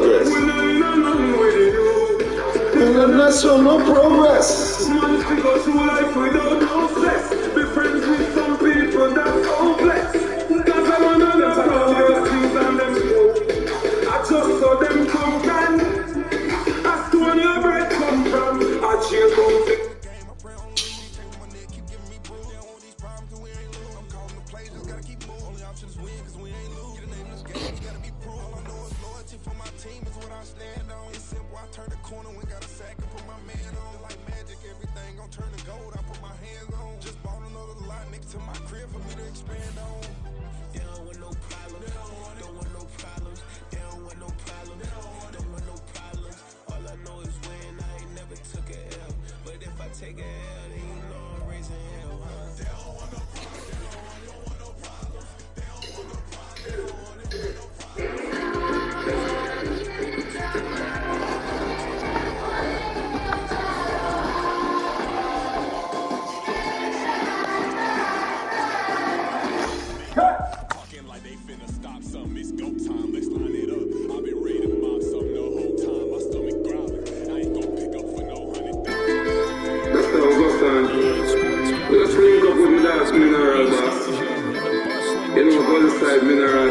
progress. That's no progress. Man, figure through life without no stress. Be friends with some people that's hopeless. Cause I want to know progress, things and them slow. I just saw them come from. Ask where your bread come from. I cheer come. Take a L, then you know I'm raising hell, huh? They don't want no problems, they don't want no problems, they don't want no problems, they don't want talking like they finna stop something, it's go time, let's line it up. I've been ready to mob something the whole time, my stomach growling, I ain't gon' pick up for no $100. Let's link up with the last mineral, boss. You know, both side mineral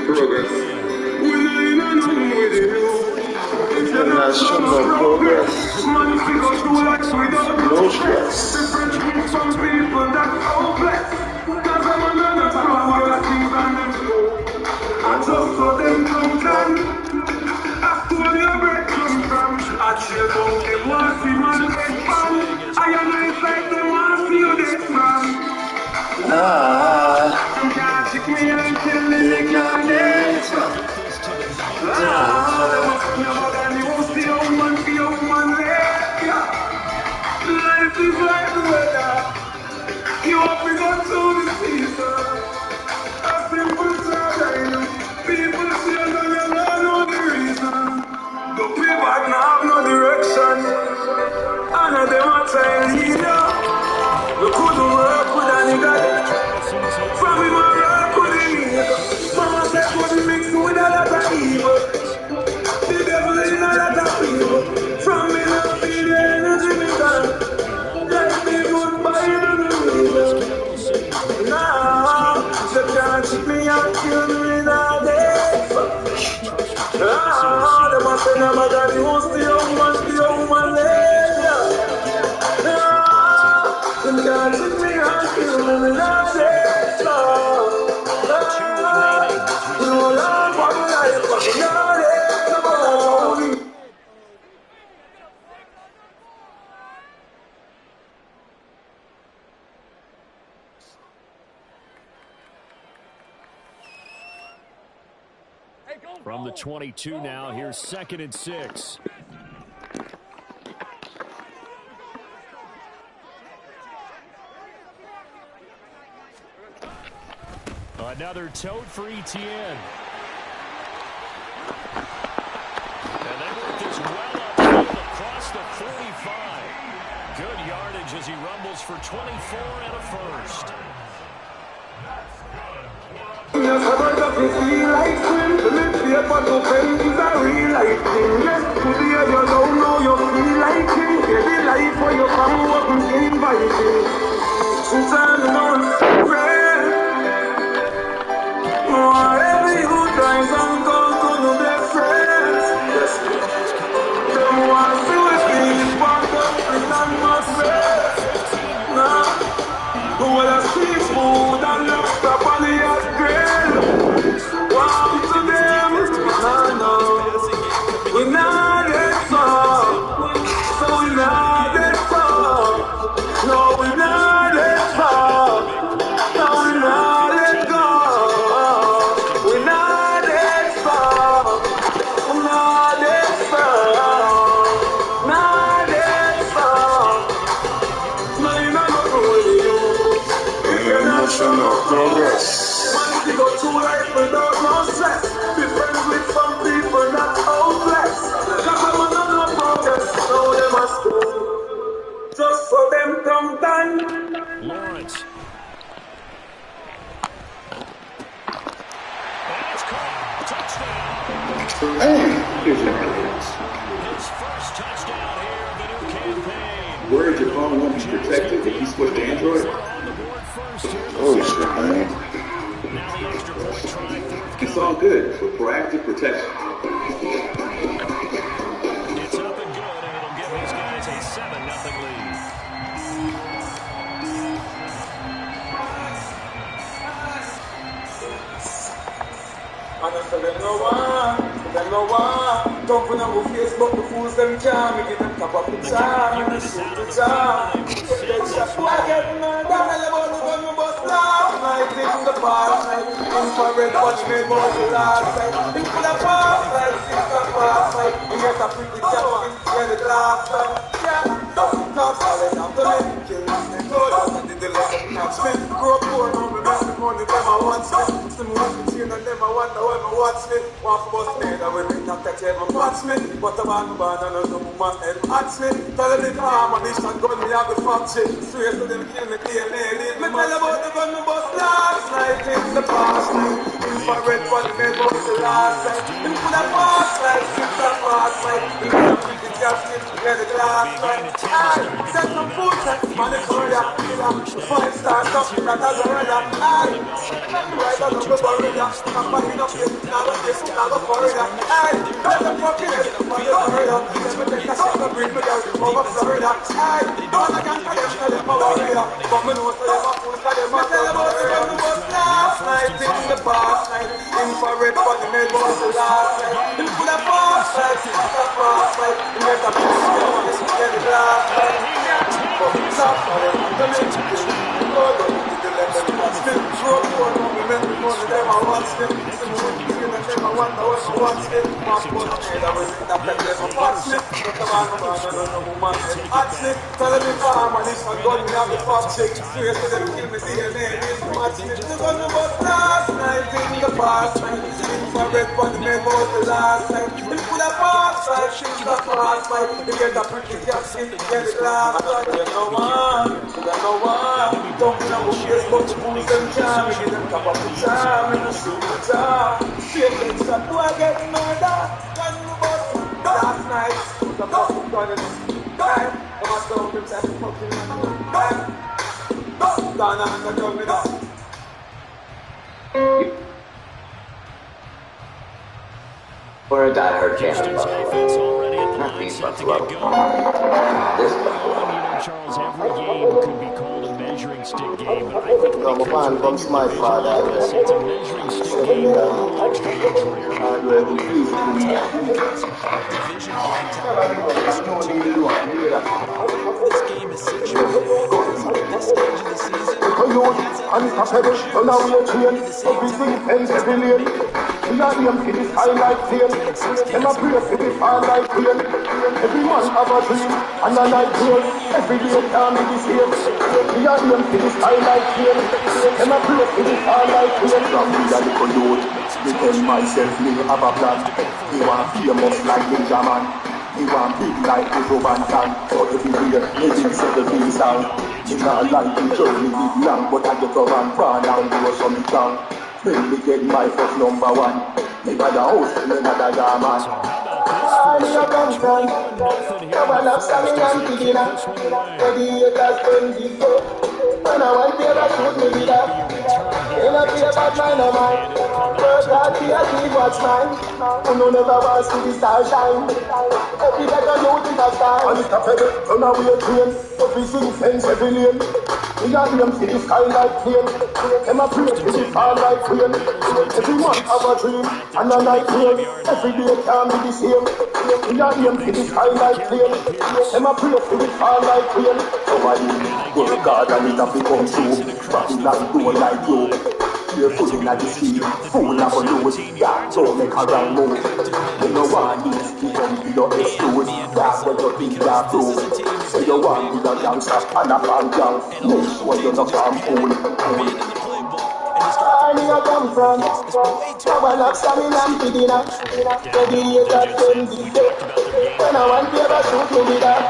progress. We know nothing with you. International progress. Man, figure through life without No stress. different with some people that's hopeless. Cause I'm another power of things and them slow. I just saw them come down. Ask where your bread come from. I chill out them want see man get fun. I am nice like them want see you this man. You can't trick me until they can't get you. They must never done you won't see how man for your man left ya. Life is like the weather. You have to go through the season. A simple time. People say that you don't know the reason. The people now have no direction. And them a try leader. You couldn't work with a nigga. From him a work with the nigga. Mama said couldn't mix with a lot of evil. The devil in a lot of people. From me not feel the energy me got. Like me goodbye to the river. Nah, they can't cheat me and kill me in a day. They must say never that you won't see how much the young man later. They can't cheat me and kill me in a day. No love for the life of the night. From the 22 now, here's 2nd and 6. Another tote for Etienne. And they work this well upfield across the 45. Good yardage as he rumbles for 24 and a first. Yes, I heard of it, feel like swim. The lip paper to pen is a real life thing. Yes, today you don't know you feel like king. Every life where you come wasn't inviting. Since I'm not friend. Whatever you try, some come to know their friends. Yes, them want to see me part of it and not rest. Nah, well I see food and lobster on the hot grill. Wow to them, no. Hey, here's your hands. His first touchdown here of the new campaign. Worried your phone won't be protected if you switch to Android? On the board first here. Oh shit, man. Now the extra point try fourth. It's all good for proactive protection. It's up and good, and it'll give these guys a 7-0 lead. And I said, they no one. Don't put on Facebook, the fools them jam. Me give them top up the jam, and the shoot the jam. They shot I get murdered. Tell about the gun we bust last night in the past night. Infrared watch made more the last night. In for the past night, 6 o'clock night. We get a pretty job, get the last night. Yeah, don't talk solid after me. Kill me, good. I did the lesson, catch me. Grow up poor, now me make the money, them I want me. See me with the chain and them I wonder why me watch me. Walk bust me, that way me not catch ever watch me. But a man born and no woman head watch me. Tell them the ammunition gun me have the fuck shit. Straight to them kill me, DNA leave me. Tell about the gun me bust last night in the past night. Infrared for the men bust the last night. In for the past night, 6 o'clock night. In for the pretty justice, get the glass night. Aye, set some food set, man it's murder. 5-star something that has a radar. Aye, right on the barrier. I'm backing up this, now I'm this, now I'm Florida. Aye, that's a fucking head, on the Florida. Never take a shot to bring me down over Florida. Aye, don't I can't tell them I'm a warrior. But me know so them a fool, so them a tell about the gun was last night in the past night. Infrared for the men was the last night. In for the past night, 6 o'clock night. You get a piece of money, get the last night. But it's not for them, I'm the men to kill. Lord, don't let them watch me. Grow up for them, we make the money, them I watch them. See me with the kill and them I wonder when I watch them. Mark bust me, that way that them I watch me. But the man, no woman, watch me. Tell them if I'm on this, I'm going to have the fuck shit. Straight to them, kill me, DNA, watch me. The gun was last night in the past night. Infrared for the men was the last night. In for the past night, 6 o'clock night. You get a pretty jacket, get the glass night. You no one. Don't know who is but the fools them jam. We give them top of the jam, and the shoot the jam. Straight to the shot, do I get murdered? Gun we bust last night. The fucking gun is time. I must go with that fucking time. Gone on the gun with us. We're a diehard fan Houston's of offense already at the not line these, set but to love. get going. This Charles, every game could be called a measuring stick game, but I think No, my man comes my father. it's a measuring stick game with a little extra injury. This game is situated at this stage of the season. Unstoppable, run away train. Everything ends every lane. We are aim for the sky like plane. Them a pray for the fall like rain. Every man have a dream and a night dream. Every day can be the same. We are aim for the sky like plane. Them a pray for the fall like rain. From me a little youth, me tell myself me have a plan. Me want famous like Ninja Man. Me want big like the Roman Tan. So every day, me think say the big sound. Me not like the journey big long, but I get up and fall down do some down. When me get my first number one, me buy a house in another garment. Me a gun from, Come on up, Sammy and Pidina. Ready, you guys bring the go. When I want to shoot me with that. Ain't a play about mine or mine. Work hard, be a team, watch mine. Who no never wants to the star shine. Every day I know it a star. Unstoppable, run away train. Everything fence, every lane. We are aim for the sky like plane. Them a pray for the fall like rain. Every man have a dream and a night rain. Every day can be the same. We are aim for the sky like plane. Them a pray for the fall like rain. So I work hard and it have become true. Babylon go like you. You're full in the sea, full of a nose. Yeah, don't make a wrong move. You know what needs to come to your excuse. That's what you think you're through. So you want to be a gangster and a fan gang. Make sure you're not farm fool. Where you come from? Power lock, stamina, and Pidina. Ready, you got them deep. When I want to ever shoot me with that.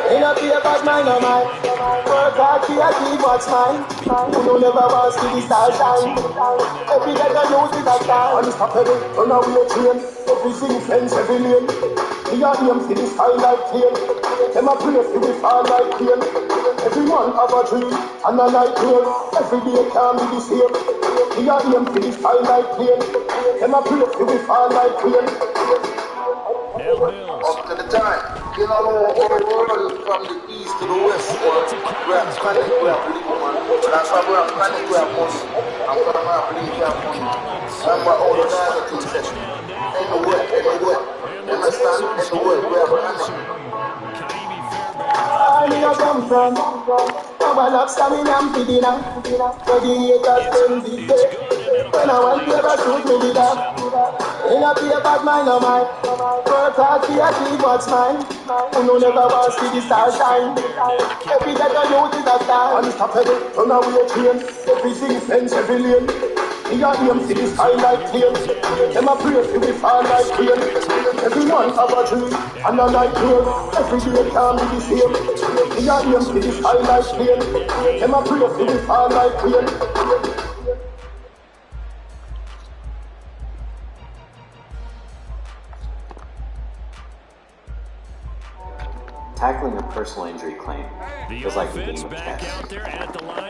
Ain't a fear about mine or mine. Work hard, creative, what's mine. Who don't ever want to see the star shine. Every day I use it as time. Unstoppable, run away train. Everything fence, every lane. Me a aim for the sky like plane. Them a pray for the fall like rain. Every man have a dream and a night rain. Every day can be the same. Me a aim for the sky like plane. Them a pray for the fall like rain. Up to the time, you know, all the world from the east to the west, we have panic, we have belief, man. That's why we have panic, we have money. And we have belief, we have money. Remember all the other things that anywhere. You understand? Anywhere, we have panic. Me a come from Our love stamina and pidina. So the haters them big day. When I want to ever shoot me with that. In a be a bad mind of mine. Work hard to achieve what's mine. Who no never wants to see the star shine. Every day I know is a star. Unstoppable, turn away train. Everything fence, every lane. Me a aim for the sky like plane. Them a pray for the fall like rain. Every man have a dream and a night rain. Every day can be the same. Me a aim for the sky like plane. Them a pray for the fall like rain. Tackling a personal injury claim feels like a game of chess.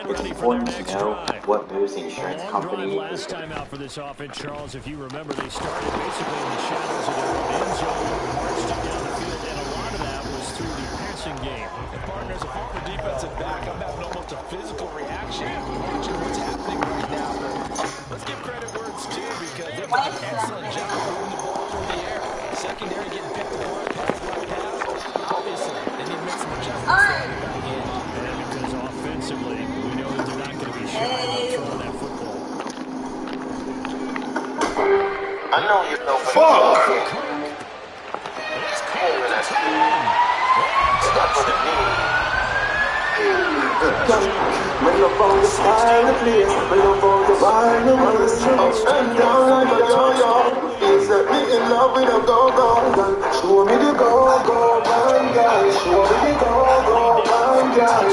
It's important to know what moves the insurance company is last time out for this offense, Charles. If you remember, they started basically in the shadows of their own end zone, marched it down the field, and a lot of that was through the passing game. And partners, a former defensive back, I'm having almost a physical reaction watching what's happening right now. Let's give credit where it's due because they've done an excellent job moving the ball through the air. Secondary getting picked apart, pass like pass. Obviously, they need to make some adjustments there back in. And because offensively, we know that they're not going to be shy about throwing that football. I know you know. Fuck! It's cold to That's what it means. Me love how you style the place. Me love how you buy the words. Up and down like a yo-yo. It's a me in love with a go-go. Show me the go-go, man, girl. Show me the go-go, man, girl.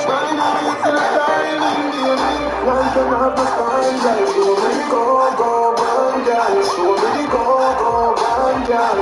Trying to get to the style in the evening. Like an apple spine, girl. Show me the go-go, man, girl. Show me the go-go, man, girl.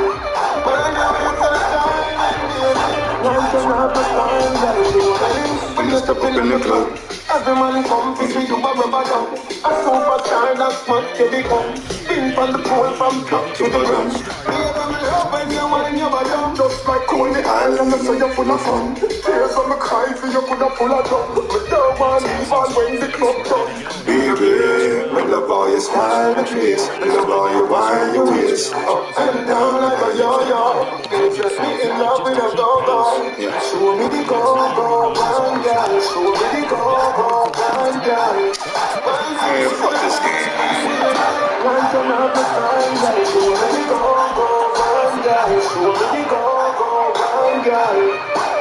Trying to get to the style in the evening. Like an apple spine, girl. Show me When you step up in the club, every man come to see you a rubber dog. A superstar, that's what you become. Been from the pole from top to the ground. Baby, me love when you wind your bottom. Just like Coney Island, so you're full of fun. Tears on me cry for you could have pulled a drum. Me don't want to leave on when the club done. Baby, me love how you style the place. Me love how you wind your waist. Up and down like a yo-yo. It's just me in love with a go-go. Show me the go-go, man, girl. Show me the go-go, man, girl. man, fuck this game. Like an apple spine, girl. Show me the go-go, man, girl. Show me the go-go, man, girl.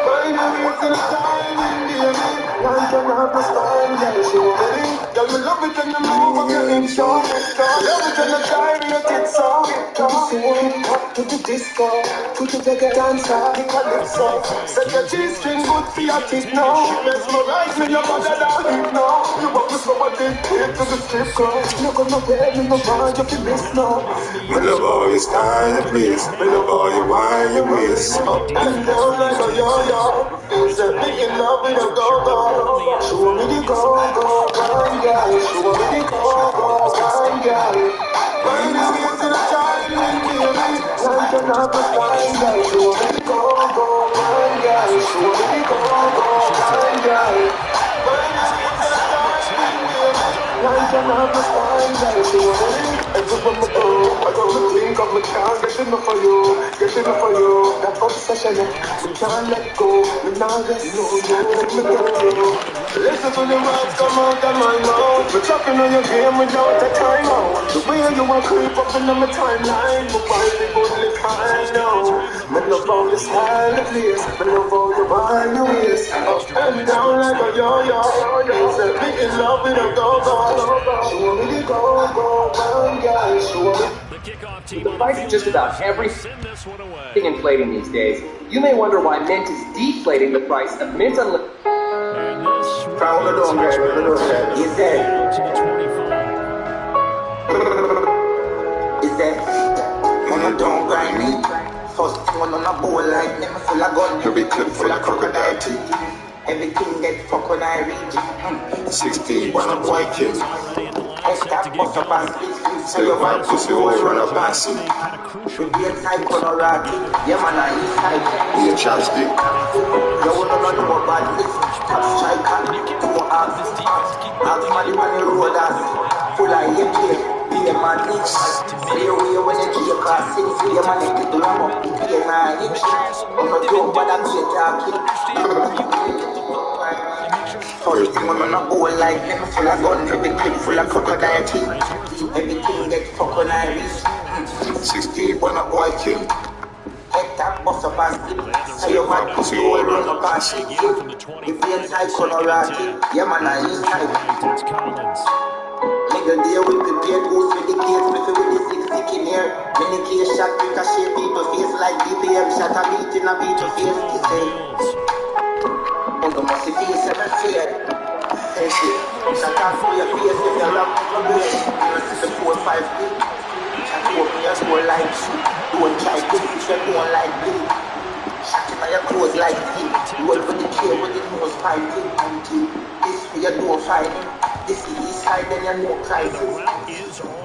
Find a way to the time in the evening. Like an apple spine, girl. Show me the girl, me love it when you move up your hips, so love it when you drive your tits off. To the soul, up to the disco, to the reggae dancer, the calypso. Set your G-string good for your tip now. Mesmerize me, your mother down hip now. You want me so addicted to the strip club. You gonna wear me no mind, you feel this now. Me love how you style the place. Me love how you wind your waist. Up and down like a yo-yo. It's a me in love with a go-go. Show me the go-go, man, girl. Show me the go-go, man, girl. Find a way to the time in the evening. Like an apple spine, girl. Show me the go-go, man, girl. Show me the go-go, man, girl. Find a way to the time in the evening. Like an apple spine, girl. Show me the everywhere me go, I don't think of me can't get enough for you, get enough for you. That obsession, we can't let go. Me now just know you, let me go. Listen to the words come out of my mouth. Me chopping on your game without a time out. The way you want creep up in my timeline, but why we only kind now? Me love how you style the place, me love how you wind your waist. Up and down like a yo-yo. You said me in love with a go-go. Show me the go-go, man. The price of just about everything inflating these days. You may wonder why Mint is deflating the price of Mint Unlimited. Is that? me. First thing on a bowl like them full of gun. He'll be clipped full of crocodile teeth. Everything get fuck when I reach. 16 when a boy kid. Extra bust up and split. So your man Pussy always run up and see. with the inside Colorado. Yeah man, I inside. Be a chapstick. You wanna know about badness. Top striker. Go ask. Ask money on the road as. Full of AK. Be a man itch. Stay away when you keep crossing. Be a man itch. Do ram up. Be a man itch. I'm not doing what I'm talking. First thing on a bowl like them full of gun. Every clip full of crocodile teeth. Everything get fuck when I reach. 16 when a boy kid. Head tap, bust up and split. So your man pussy all run up and shit. If the inside Colorado, yeah man, I inside. Nigga there with the beard goes with the case, with the 6 in here. Many case shot, ricochet people face like BPM shot a beat in a people face. On the musty face ever feared. Hey shit, shot off for your face if you're up for the way. You know, 4 5 feet. Shot open your door like shit. Don't try to push your door like bleed. Shot in your clothes like tea. Roll for the chair with the nose pipe tea. This for your door fighting. This is east side, then you know crisis.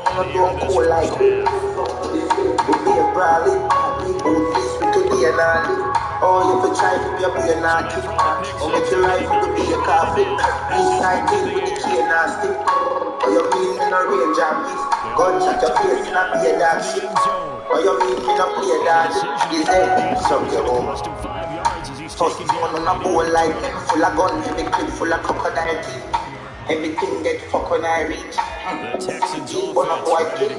I'm not doing cool like this. We be a brawling. We both this we could be an alley. Oh, you could try to be a naughty. Or make your life to be a coffee. East side deal with the key nasty. Or you mean in a range of peace. Gunshot your face in a be a dog shit. Or you mean in a play a dog shit. Is it? Something home. First one on a bowl like them full of gun. Every clip full of crocodile teeth. Everything get fuck when I reach. Keep on a boy kid.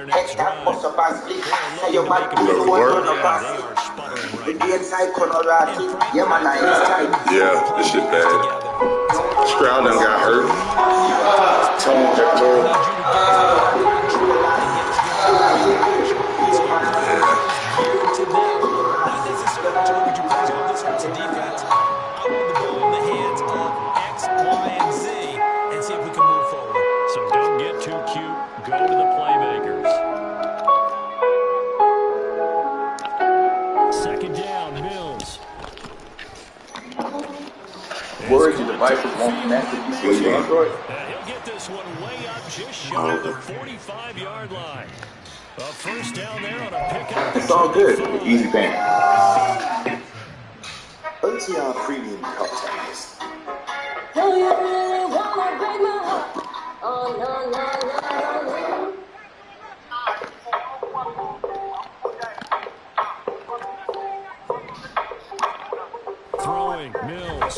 Extra bust up and split. Say your man do the one run up and split. With the inside Colorado. Yeah man, I inside. Yeah, this shit bad. Stroud done got hurt. Tone got low. Words and devices won't connect if you see Android. He'll get this one way up just shy of the 45-yard line. A first down there on a pickup. It's all good. Easy thing. OTR Premium Cocktails. Do you really wanna break my heart? Oh no, no, no, no. Throwing, Mills.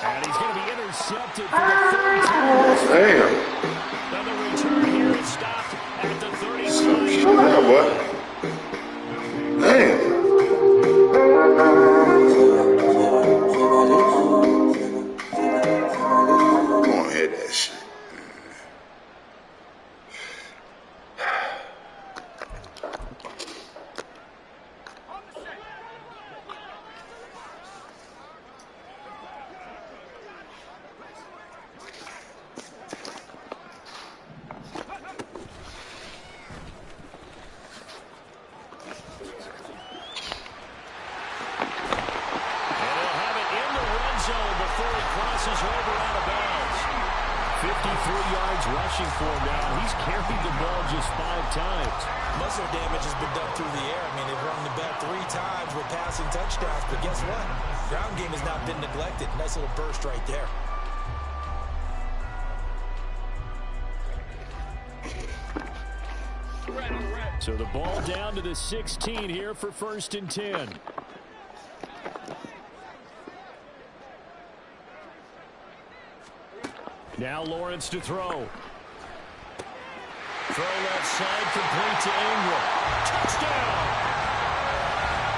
And he's going to be intercepted for the third time. Damn. Now the return here is stopped at the 35. Shit, what? Damn. Go on, hit that shit. Before he crosses over out of bounds. 53 yards rushing for him now. He's carried the ball just 5 times. Muscle damage has been done through the air. I mean, they've run the bat 3 times with passing touchdowns, but guess what? Ground game has not been neglected. Nice little burst right there. So the ball down to the 16 here for 1st and 10. Now Lawrence to throw. Throw left side, complete to Ingram. Touchdown!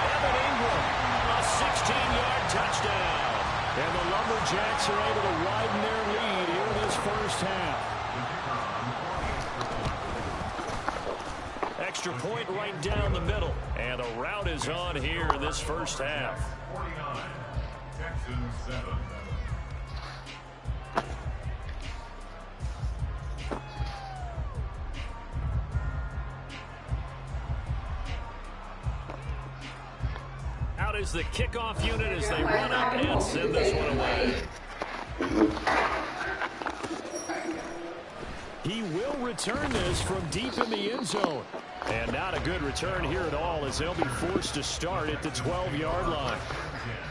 Evan Ingram, a 16-yard touchdown. And the Lumberjacks are able to widen their lead here in this first half. Extra point right down the middle. And the route is on here in this first half. 49, Texans 7. is the kickoff unit as they run up and send this one away. He will return this from deep in the end zone. And not a good return here at all as they'll be forced to start at the 12-yard line.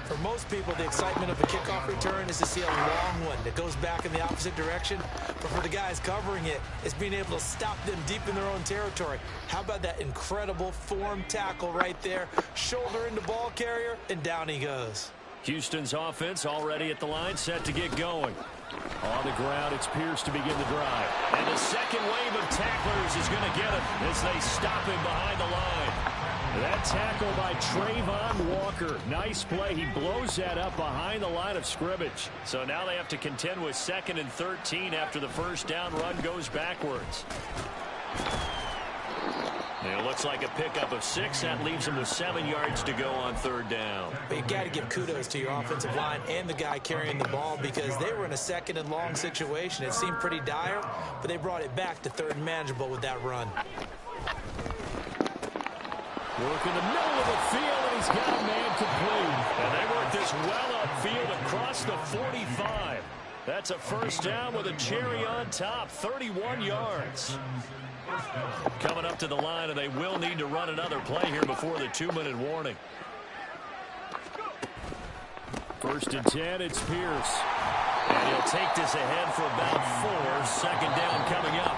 For most people, the excitement of a kickoff return is to see a long one that goes back in the opposite direction. But for the guys covering it, it's being able to stop them deep in their own territory. How about that incredible form tackle right there? Shoulder into ball carrier, and down he goes. Houston's offense already at the line, set to get going. On the ground, it's Pierce to begin the drive. And the second wave of tacklers is going to get him as they stop him behind the line. That tackle by Trayvon Walker. Nice play. He blows that up behind the line of scrimmage. So now they have to contend with 2nd and 13 after the first down run goes backwards. And it looks like a pickup of 6. That leaves them with 7 yards to go on 3rd down. But you got to give kudos to your offensive line and the guy carrying the ball because they were in a 2nd and long situation. It seemed pretty dire, but they brought it back to 3rd and manageable with that run. Work in the middle of the field, and he's got a man complete. And they work this well upfield across the 45. That's a first down with a cherry on top, 31 yards. Coming up to the line, and they will need to run another play here before the 2-minute warning. 1st and 10, it's Pierce. And he'll take this ahead for about 4. 2nd down coming up.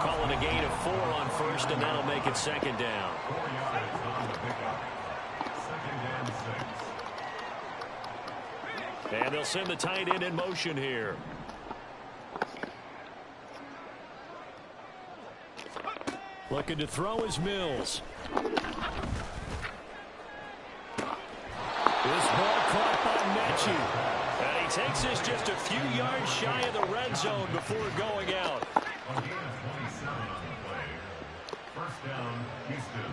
Calling a gain of 4 on 1st, and that'll make it 2nd down. And they'll send the tight end in motion here. Looking to throw is Mills. This ball caught by Mechie. And he takes this just a few yards shy of the red zone before going out. 27 on the play. First down, Houston.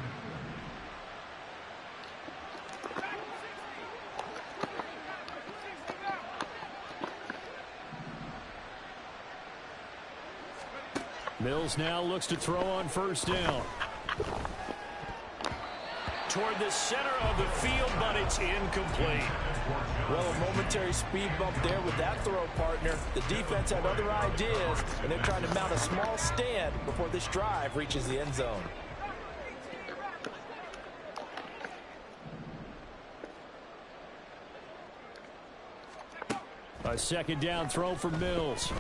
Mills now looks to throw on 1st down. Toward the center of the field, but it's incomplete. Well, a momentary speed bump there with that throw, partner. The defense had other ideas, and they're trying to mount a small stand before this drive reaches the end zone. A 2nd down throw for Mills.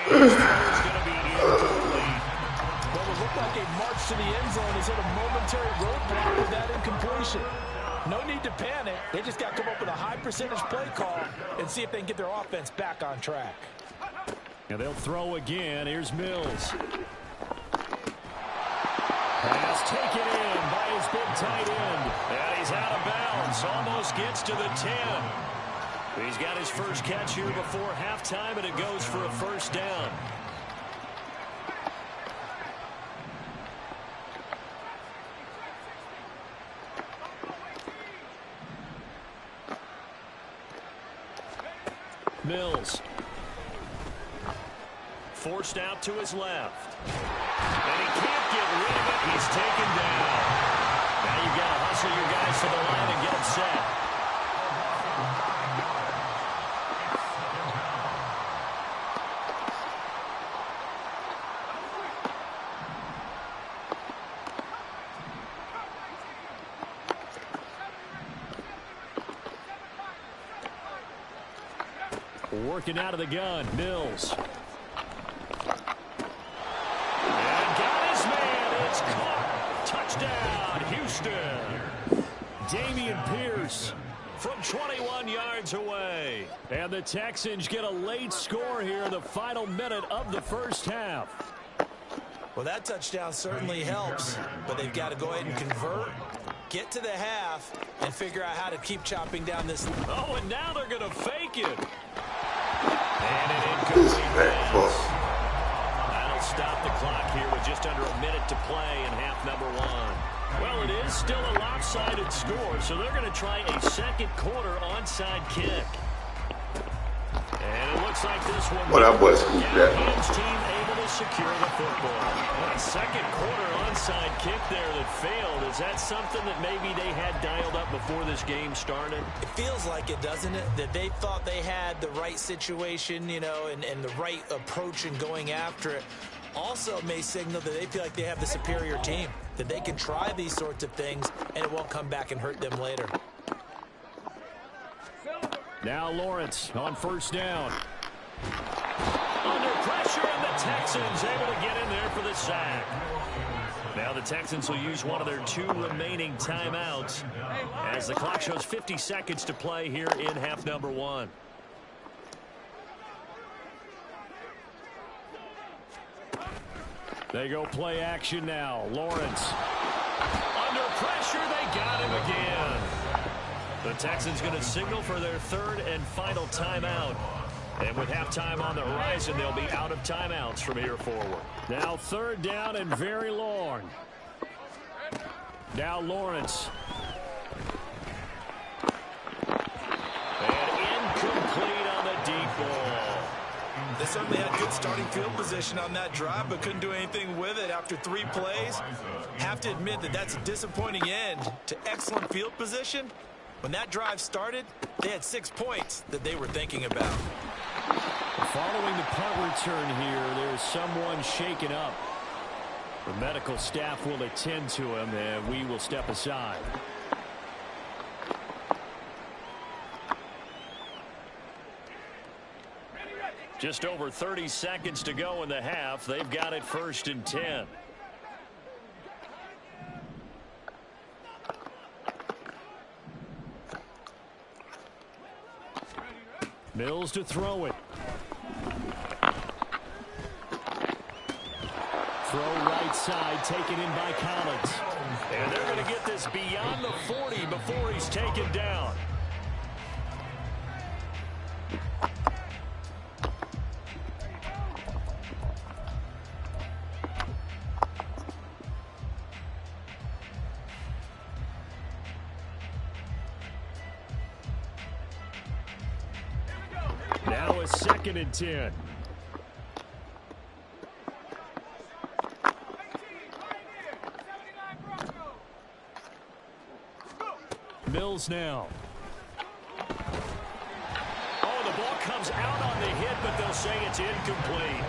And his throw is going to be incomplete. Well, it looked like a march to the end zone has hit a momentary roadblock with that incompletion. No need to panic. They just got to come up with a high percentage play call and see if they can get their offense back on track. And they'll throw again. Here's Mills. Pass taken in by his big tight end. And he's out of bounds. Almost gets to the 10. He's got his first catch here before halftime, and it goes for a first down. Mills. Forced out to his left. And he can't get rid of it. He's taken down. Now you've got to hustle your guys to the line and get them set. Working out of the gun, Mills. And got his man. It's caught. Touchdown, Houston. Dameon Pierce from 21 yards away. And the Texans get a late score here in the final minute of the first half. Well, that touchdown certainly helps, but they've got to go ahead and convert, get to the half, and figure out how to keep chopping down this. Oh, and now they're going to fake it. And an incomplete pass. That'll stop the clock here with just under a minute to play in half number 1. Well, it is still a lopsided score, so they're going to try a second quarter onside kick. And it looks like this one. Well, that boy scooped that. His team able to secure secure the football. A second quarter onside kick there that failed. Is that something that maybe they had dialed up before this game started? It feels like it, doesn't it? That they thought they had the right situation, you know, and the right approach in going after it. Also may signal that they feel like they have the superior team, that they can try these sorts of things and it won't come back and hurt them later. Now Lawrence on first down. Under pressure, and the Texans able to get in there for the sack. Now the Texans will use one of their 2 remaining timeouts as the clock shows 50 seconds to play here in half number 1. They go play action now. Lawrence. Under pressure, they got him again. The Texans going to signal for their 3rd and final timeout. And with halftime on the horizon, they'll be out of timeouts from here forward. Now 3rd down and very long. Now Lawrence. And incomplete on the deep ball. They certainly had good starting field position on that drive, but couldn't do anything with it after 3 plays. Have to admit that that's a disappointing end to excellent field position. When that drive started, they had 6 points that they were thinking about. Following the punt return here, there's someone shaken up. The medical staff will attend to him, and we will step aside. Just over 30 seconds to go in the half. They've got it 1st and 10. Mills to throw it. Throw right side, taken in by Collins. And they're going to get this beyond the 40 before he's taken down. Now a 2nd and 10. Mills now. Oh, the ball comes out on the hit, but they'll say it's incomplete.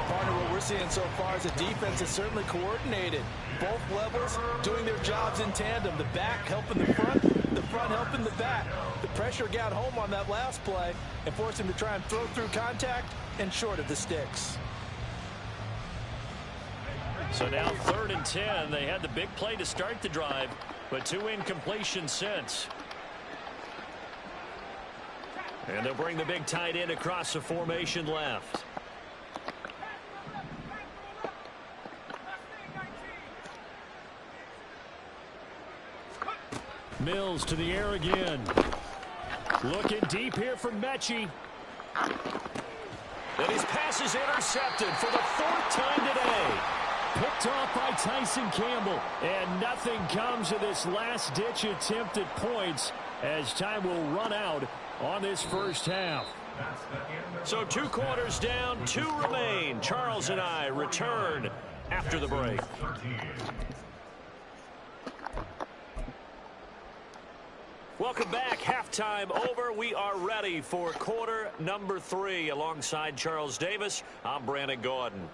Partner, what we're seeing so far is the defense is certainly coordinated. Both levels doing their jobs in tandem. The back helping the front helping the back. The pressure got home on that last play and forced him to try and throw through contact and short of the sticks. So now 3rd and 10. They had the big play to start the drive, but 2 incompletions since. And they'll bring the big tight end across the formation left. Mills to the air again. Looking deep here from Mechie. And his pass is intercepted for the 4th time today. Picked off by Tyson Campbell. And nothing comes of this last-ditch attempt at points as time will run out on this first half. So 2 quarters down, 2 remain. Charles and I return after the break. Welcome back. Halftime over. We are ready for quarter number 3. Alongside Charles Davis, I'm Brandon Gordon.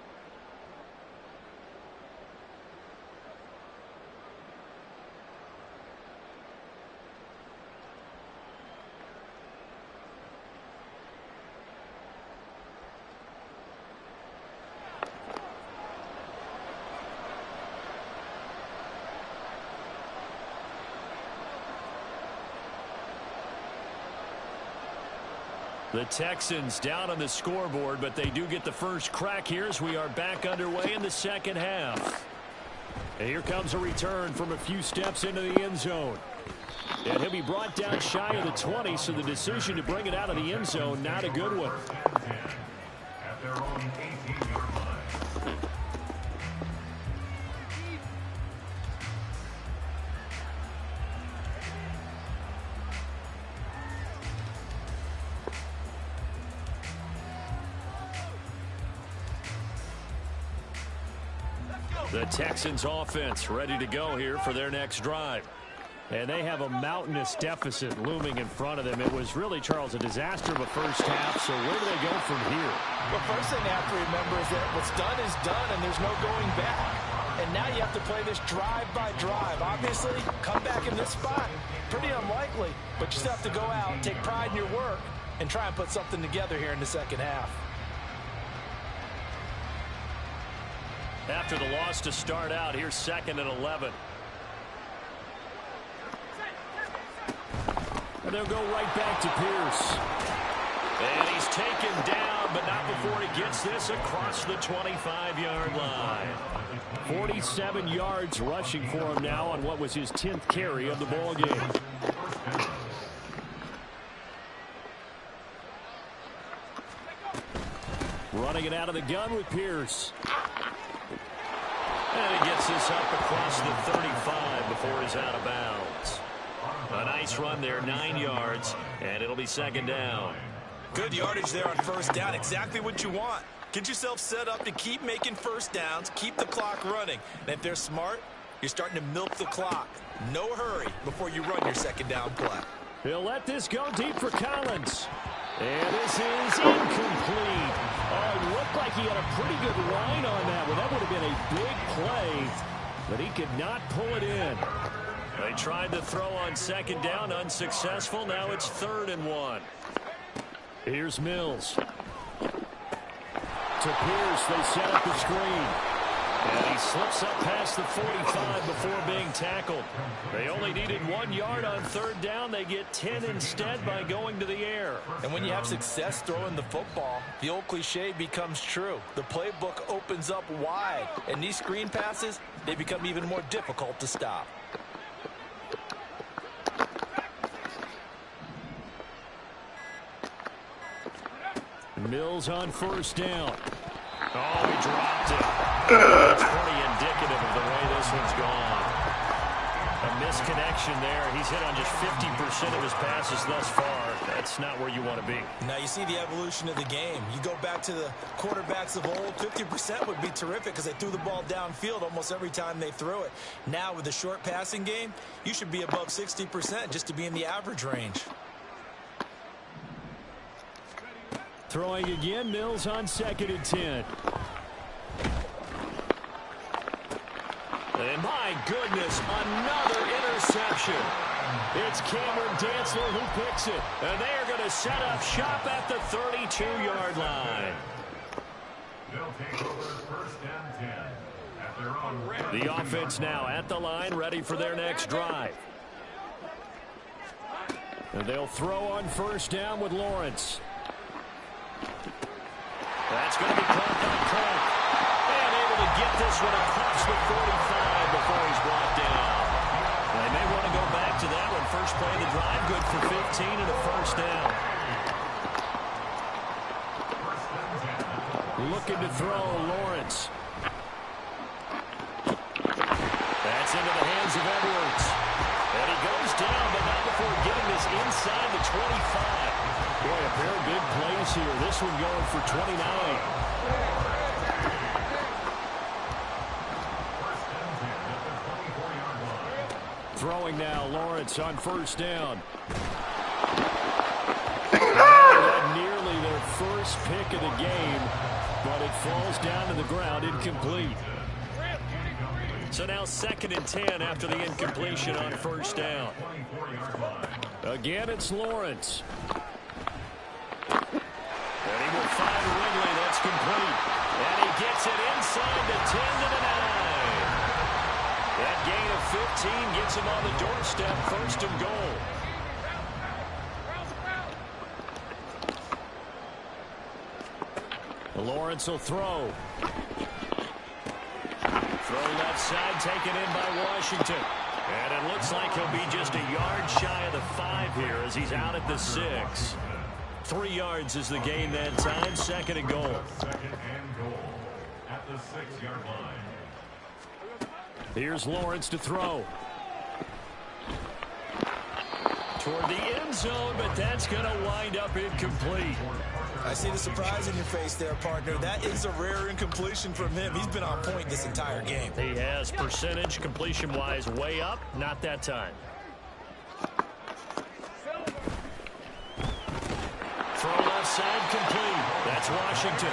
The Texans down on the scoreboard, but they do get the first crack here as we are back underway in the second half. And here comes a return from a few steps into the end zone. And he'll be brought down shy of the 20, so the decision to bring it out of the end zone, not a good one. At their own 18-yard line. The Texans offense ready to go here for their next drive. And they have a mountainous deficit looming in front of them. It was really, Charles, a disaster of a first half. So where do they go from here? Well, first thing they have to remember is that what's done is done, and there's no going back. And now you have to play this drive by drive. Obviously, come back in this spot. Pretty unlikely, but you still have to go out, take pride in your work, and try and put something together here in the second half. After the loss to start out, here's 2nd and 11. And they'll go right back to Pierce. And he's taken down, but not before he gets this across the 25-yard line. 47 yards rushing for him now on what was his 10th carry of the ball game. Running it out of the gun with Pierce. And he gets this up across the 35 before he's out of bounds. A nice run there, 9 yards, and it'll be 2nd down. Good yardage there on first down. Exactly what you want. Get yourself set up to keep making first downs, keep the clock running. And if they're smart, you're starting to milk the clock. No hurry before you run your 2nd down play. He'll let this go deep for Collins. And this is incomplete. Oh, it looked like he had a pretty good line on that one. That would have been a big play, but he could not pull it in. They tried to throw on 2nd down, unsuccessful. Now it's 3rd and 1. Here's Mills. To Pierce, they set up the screen. And he slips up past the 45 before being tackled. They only needed 1 yard on 3rd down. They get 10 instead by going to the air. And when you have success throwing the football, the old cliche becomes true. The playbook opens up wide. And these screen passes, they become even more difficult to stop. Mills on 1st down. Oh, he dropped it. That's pretty indicative of the way this one's gone. A misconnection there. He's hit on just 50% of his passes thus far. That's not where you want to be. Now you see the evolution of the game. You go back to the quarterbacks of old, 50% would be terrific because they threw the ball downfield almost every time they threw it. Now with the short passing game, you should be above 60% just to be in the average range. Throwing again, Mills on 2nd and 10. And my goodness, another interception. It's Cameron Dantzler who picks it. And they are going to set up shop at the 32-yard line. They'll take over 1st and 10 at their own. The offense now at the line, ready for their next drive. And they'll throw on 1st down with Lawrence. That's going to be caught by Clark. And able to get this one across the 45 before he's brought down. They may want to go back to that one. First play of the drive, good for 15 and a 1st down. Looking to throw, Lawrence. That's into the hands of Edwards. And he goes down, but not before getting this inside the 25. Boy, a pair of big plays here. This one going for 29. Throwing now, Lawrence on 1st down. Nearly their first pick of the game, but it falls down to the ground, incomplete. So now 2nd and 10 after the incompletion on 1st down. Again, it's Lawrence. And he will find Ridley. That's complete. And he gets it inside the 10 to the 9. That gain of 15 gets him on the doorstep, 1st and goal. Lawrence will throw. Throw left side, taken in by Washington. And it looks like he'll be just a yard shy of the 5 here as he's out at the 6. 3 yards is the gain that time. 2nd and goal. 2nd and goal at the 6-yard line. Here's Lawrence to throw. Toward the end zone, but that's going to wind up incomplete. I see the surprise in your face there, partner. That is a rare incompletion from him. He's been on point this entire game. He has percentage completion-wise way up. Not that time. Throw left side complete. That's Washington.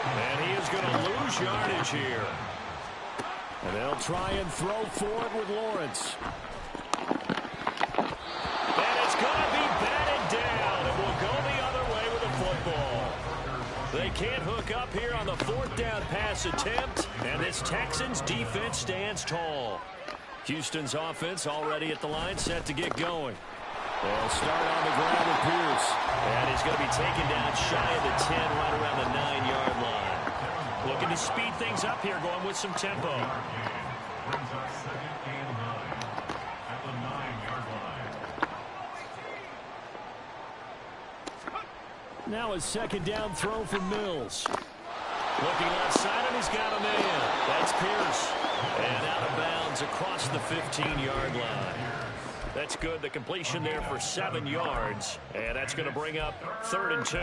And he is going to lose yardage here. And they'll try and throw forward with Lawrence. And it's going to be batted down. It will go the other way with the football. They can't hook up here on the 4th down pass attempt. And this Texans defense stands tall. Houston's offense already at the line, set to get going. They'll start on the ground with Pierce. And he's going to be taken down shy of the 10, right around the 9-yard line. Looking to speed things up here, going with some tempo. Brings up 2nd and 9 at the 9-yard line. Now a 2nd down throw for Mills. Looking outside, and he's got a man. That's Pierce. And out of bounds across the 15-yard line. That's good. The completion there for 7 yards. And that's going to bring up 3rd and 2.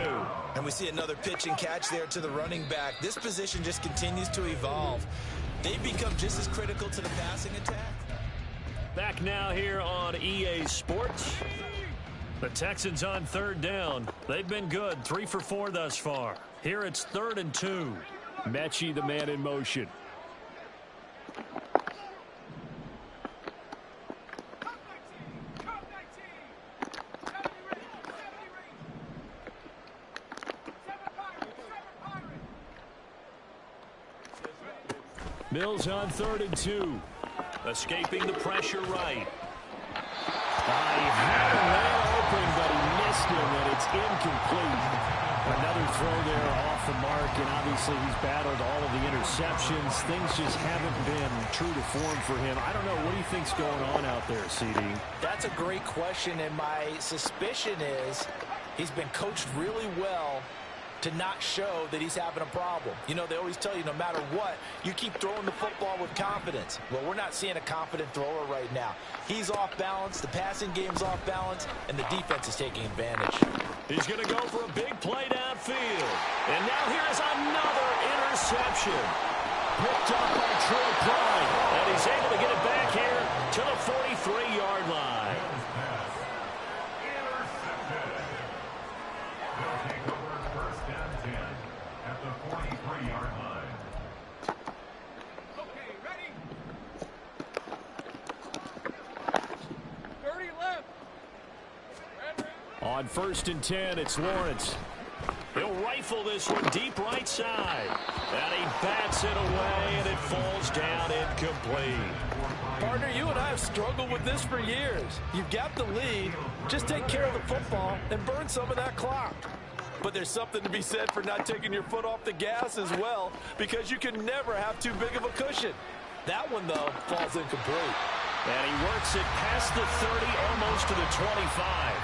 And we see another pitch and catch there to the running back. This position just continues to evolve. They've become just as critical to the passing attack. Back now here on EA Sports. The Texans on 3rd down. They've been good. 3 for 4 thus far. Here it's 3rd and 2. Mechie, the man in motion. Mills on 3rd and 2. Escaping the pressure right. He had a man open, but he missed him, and it's incomplete. Another throw there off the mark, and obviously he's battled all of the interceptions. Things just haven't been true to form for him. I don't know. What do you think's going on out there, CD? That's a great question, and my suspicion is he's been coached really well to not show that he's having a problem. You know, they always tell you no matter what, you keep throwing the football with confidence. Well, we're not seeing a confident thrower right now. He's off balance, the passing game's off balance, and the defense is taking advantage. He's going to go for a big play downfield. And now here's another interception. Picked up by Troy Pride. And he's able to get it back here to the 43-yard line. On 1st and 10, it's Lawrence. He'll rifle this one deep right side. And he bats it away, and it falls down incomplete. Partner, you and I have struggled with this for years. You've got the lead. Just take care of the football and burn some of that clock. But there's something to be said for not taking your foot off the gas as well, because you can never have too big of a cushion. That one, though, falls incomplete. And he works it past the 30, almost to the 25.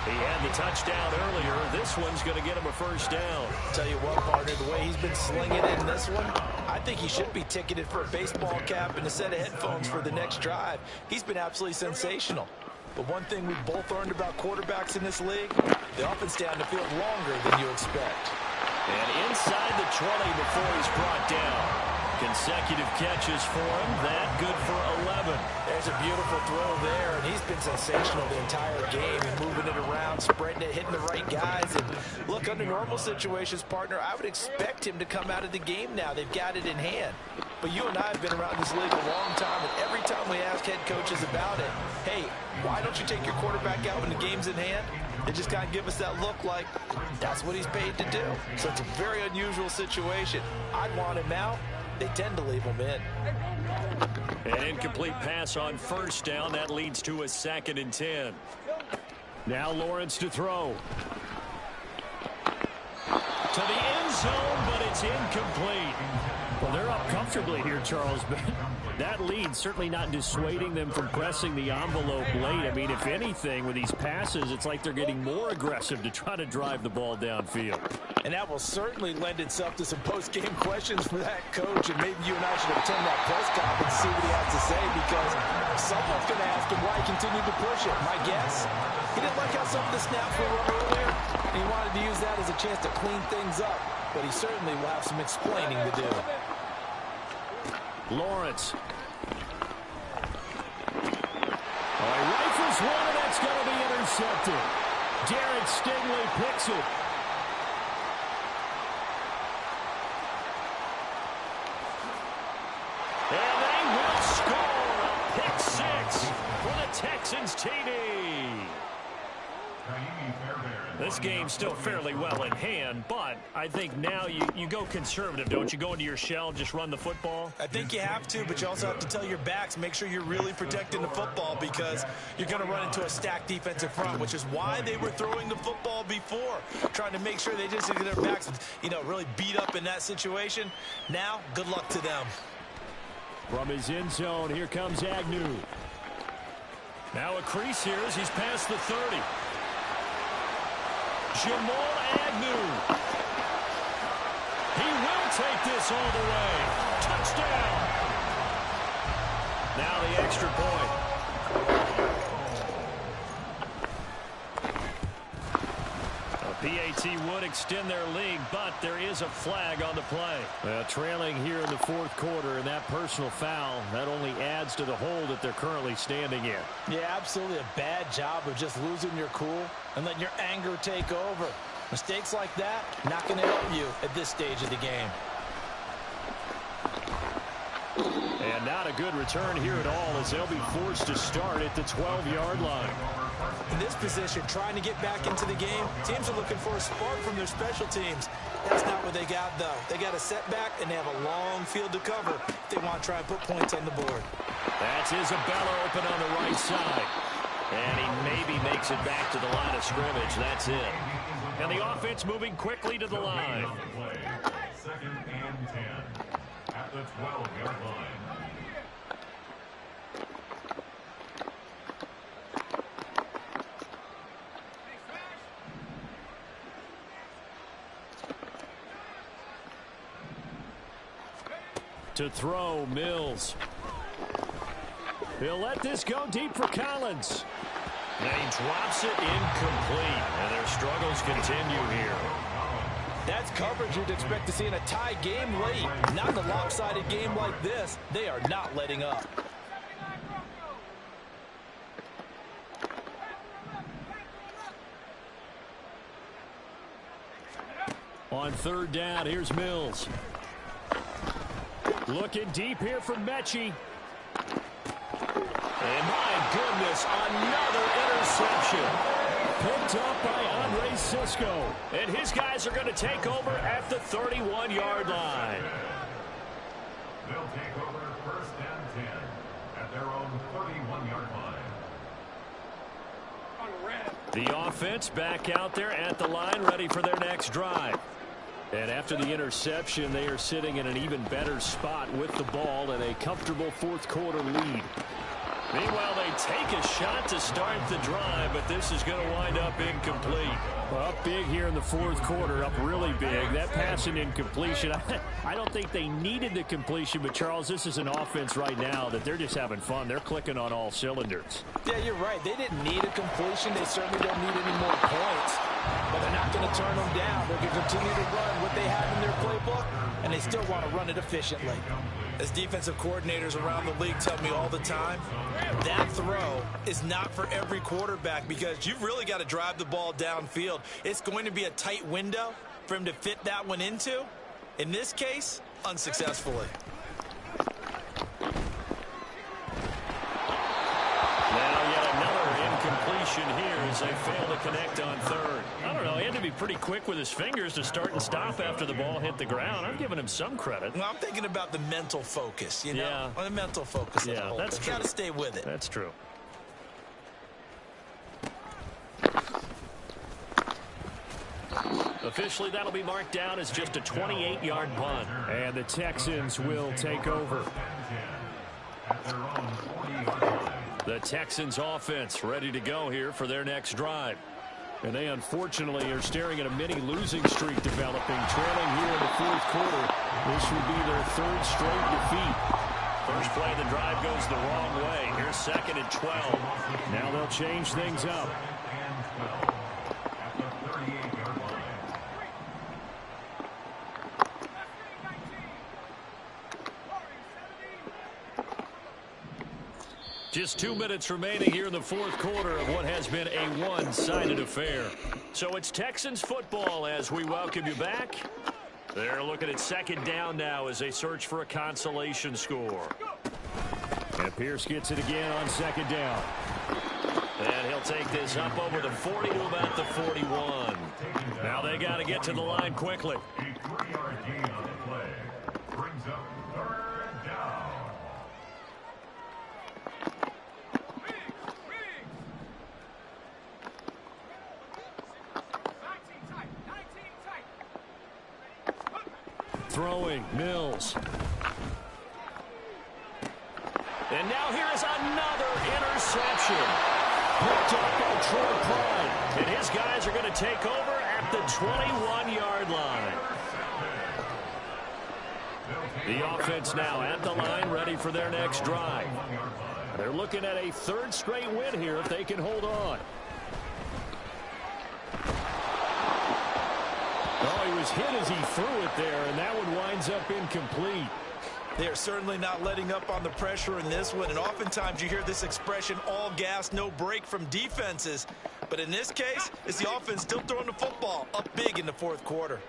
He had the touchdown earlier. This one's going to get him a 1st down. Tell you what, partner, the way he's been slinging in this one, I think he should be ticketed for a baseball cap and a set of headphones for the next drive. He's been absolutely sensational. But one thing we've both learned about quarterbacks in this league, they often stay on the field longer than you expect. And inside the 20 before he's brought down. Consecutive catches for him. That good for 11. There's a beautiful throw there, and he's been sensational the entire game. And moving it around, spreading it, hitting the right guys. And look, under normal situations, partner, I would expect him to come out of the game now. They've got it in hand. But you and I have been around this league a long time, and every time we ask head coaches about it, hey, why don't you take your quarterback out when the game's in hand? They just kind of give us that look like that's what he's paid to do. So it's a very unusual situation. I'd want him out. They tend to leave him in. An incomplete pass on 1st down. That leads to a 2nd and 10. Now Lawrence to throw. To the end zone, but it's incomplete. Well, they're up comfortably here, Charles, but that lead certainly not dissuading them from pressing the envelope late. I mean, if anything, with these passes, it's like they're getting more aggressive to try to drive the ball downfield. And that will certainly lend itself to some post-game questions for that coach, and maybe you and I should attend that press conference and see what he has to say, because someone's going to ask him why he continued to push it. My guess, he didn't like how some of the snaps were run earlier, and he wanted to use that as a chance to clean things up, but he certainly will have some explaining to do. Lawrence. Oh, he rifles one, and that's going to be intercepted. Jared Stingley picks it. And they will score a pick six for the Texans TD. This game's still fairly well in hand, but I think now you go conservative, don't you? Go into your shell, just run the football? I think you have to, but you also have to tell your backs, make sure you're really protecting the football, because you're going to run into a stacked defensive front, which is why they were throwing the football before, trying to make sure they just get their backs, really beat up in that situation. Now, good luck to them. From his end zone, here comes Agnew. Now a crease here as he's past the 30. Jamal Agnew. He will take this all the way. Touchdown. Now the extra point. PAT would extend their lead, but there is a flag on the play. Trailing here in the fourth quarter, and that personal foul, that only adds to the hole that they're currently standing in. Yeah, absolutely a bad job of just losing your cool and letting your anger take over. Mistakes like that, not going to help you at this stage of the game. And not a good return here at all, as they'll be forced to start at the 12-yard line. In this position, trying to get back into the game, teams are looking for a spark from their special teams. That's not what they got, though. They got a setback, and they have a long field to cover if they want to try and put points on the board. That's Isabella open on the right side. And he maybe makes it back to the line of scrimmage. That's it. And the offense moving quickly to the line. Second and 10 at the 12-yard line. To throw, Mills. He'll let this go deep for Collins. And he drops it incomplete. And their struggles continue here. That's coverage you'd expect to see in a tie game late. Not in a lopsided game like this. They are not letting up. On third down, here's Mills. Looking deep here for Mechie. And my goodness, another interception. Picked up by Andre Cisco. And his guys are going to take over at the 31-yard line. They'll take over first and 10 at their own 31-yard line. The offense back out there at the line, ready for their next drive. And after the interception, they are sitting in an even better spot with the ball and a comfortable fourth quarter lead. Meanwhile, they take a shot to start the drive, but this is going to wind up incomplete. Well, up big here in the fourth quarter, up really big. That pass and incompletion, I don't think they needed the completion, but Charles, this is an offense right now that they're just having fun. They're clicking on all cylinders. Yeah, you're right. They didn't need a completion. They certainly don't need any more points. But they're not going to turn them down. They're going to continue to run what they have in their playbook, and they still want to run it efficiently. As defensive coordinators around the league tell me all the time, that throw is not for every quarterback because you've really got to drive the ball downfield. It's going to be a tight window for him to fit that one into. In this case, unsuccessfully. Now yet another incompletion here as they fail to connect on third. I don't know, he had to be pretty quick with his fingers to start and stop after the ball hit the ground. I'm giving him some credit. Well, I'm thinking about the mental focus, you know? Yeah. Well, the mental focus of the whole that's thing. true. Got to stay with it. That's true. Officially, that'll be marked down as just a 28-yard punt. And the Texans will take over. The Texans offense ready to go here for their next drive. And they unfortunately are staring at a mini losing streak developing, trailing here in the fourth quarter. This would be their third straight defeat. First play of the drive goes the wrong way. Here's 2nd and 12. Now they'll change things up. Just 2 minutes remaining here in the fourth quarter of what has been a one-sided affair. So it's Texans football as we welcome you back. They're looking at 2nd down now as they search for a consolation score. And Pierce gets it again on 2nd down. And he'll take this up over the 40 to about the 41. Now they got to get to the line quickly. A 3-yard gain on the play brings up 3rd down. Throwing, Mills. And now here is another interception. Picked up by Troy Pride. And his guys are going to take over at the 21-yard line. The offense now at the line, ready for their next drive. They're looking at a 3rd straight win here if they can hold on. Oh, he was hit as he threw it there, and that one winds up incomplete. They are certainly not letting up on the pressure in this one, and oftentimes you hear this expression, all gas, no break from defenses. But in this case, it's the offense still throwing the football up big in the fourth quarter.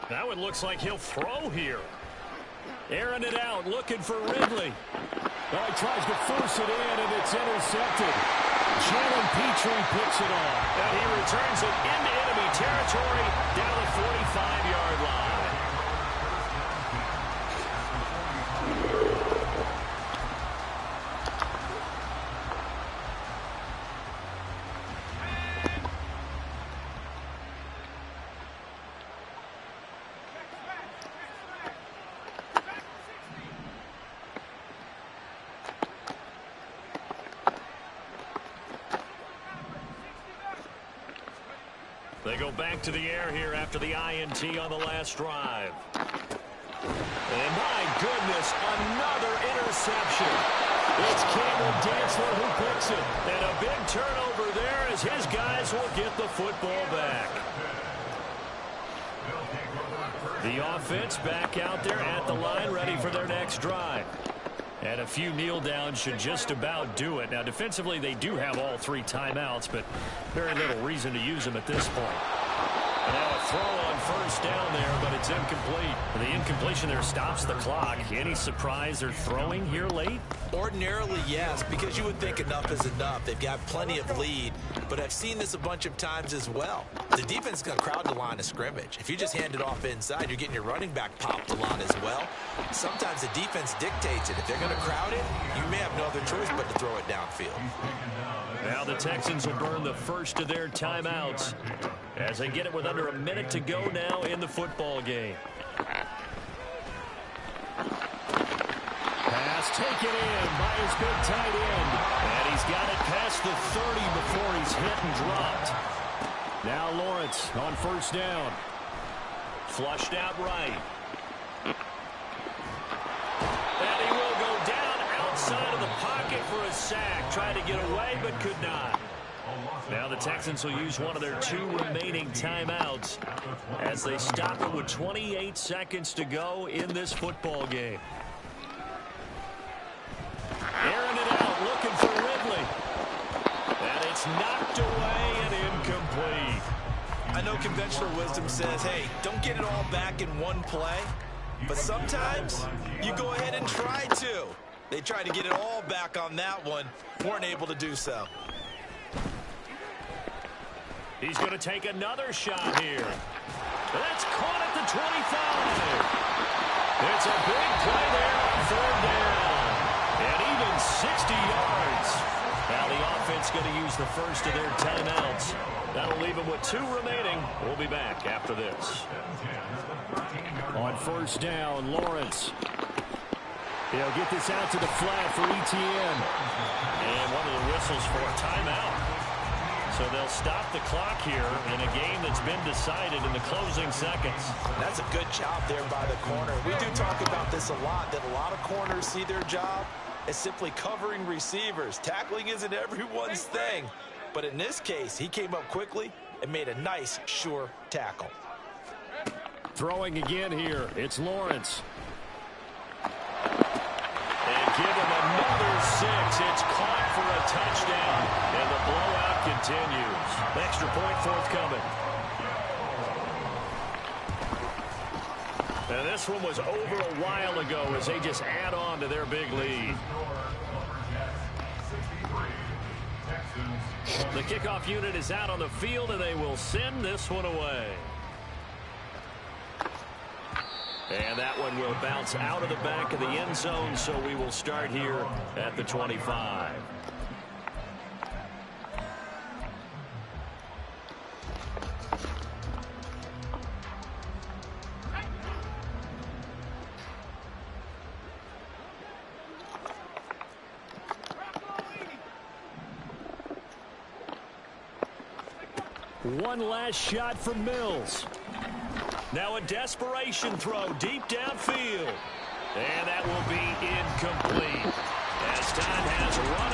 That one looks like he'll throw here. Airing it out, looking for Ridley. Oh, he tries to force it in, and it's intercepted. Jalen Petrie picks it off. And he returns it into enemy territory down the 45-yard line. They go back to the air here after the INT on the last drive. And my goodness, another interception. It's Cameron Dantzler who picks it. And a big turnover there as his guys will get the football back. The offense back out there at the line, ready for their next drive. And a few kneel downs should just about do it. Now, defensively, they do have all 3 timeouts, but very little reason to use them at this point. And now a throw on 1st down there, but it's incomplete. The incompletion there stops the clock. Any surprise they're throwing here late? Ordinarily, yes, because you would think enough is enough. They've got plenty of lead, but I've seen this a bunch of times as well. The defense is going to crowd the line of scrimmage. If you just hand it off inside, you're getting your running back popped a lot as well. Sometimes the defense dictates it. If they're going to crowd it, you may have no other choice but to throw it downfield. Now the Texans will burn the first of their timeouts as they get it with under a minute to go now in the football game. Pass taken in by his big tight end. And he's got it past the 30 before he's hit and dropped. Now Lawrence on 1st down. Flushed out right. And he will go down outside of the pocket for a sack. Tried to get away but could not. Now the Texans will use one of their 2 remaining timeouts as they stop it with 28 seconds to go in this football game. Airing it out, looking for Ridley. And it's knocked away and incomplete. I know conventional wisdom says, hey, don't get it all back in one play. But sometimes you go ahead and try to. They tried to get it all back on that one. Weren't able to do so. He's going to take another shot here. That's caught at the 25. It's a big play there on 3rd down. And even 60 yards. Now the offense going to use the first of their timeouts. That'll leave them with 2 remaining. We'll be back after this. On first down, Lawrence. They'll get this out to the flat for ETN. And one of the whistles for a timeout. So they'll stop the clock here in a game that's been decided in the closing seconds. That's a good job there by the corner. We do talk about this a lot, that a lot of corners see their job as simply covering receivers. Tackling isn't everyone's thing. But in this case, he came up quickly and made a nice, sure tackle. Throwing again here, it's Lawrence. And give him another 6. It's caught for a touchdown. And the blowout continues. Extra point forthcoming. And this one was over a while ago as they just add on to their big lead. The kickoff unit is out on the field, and they will send this one away. And that one will bounce out of the back of the end zone, so we will start here at the 25. One last shot for Mills. Now a desperation throw deep downfield. And that will be incomplete as time has run out.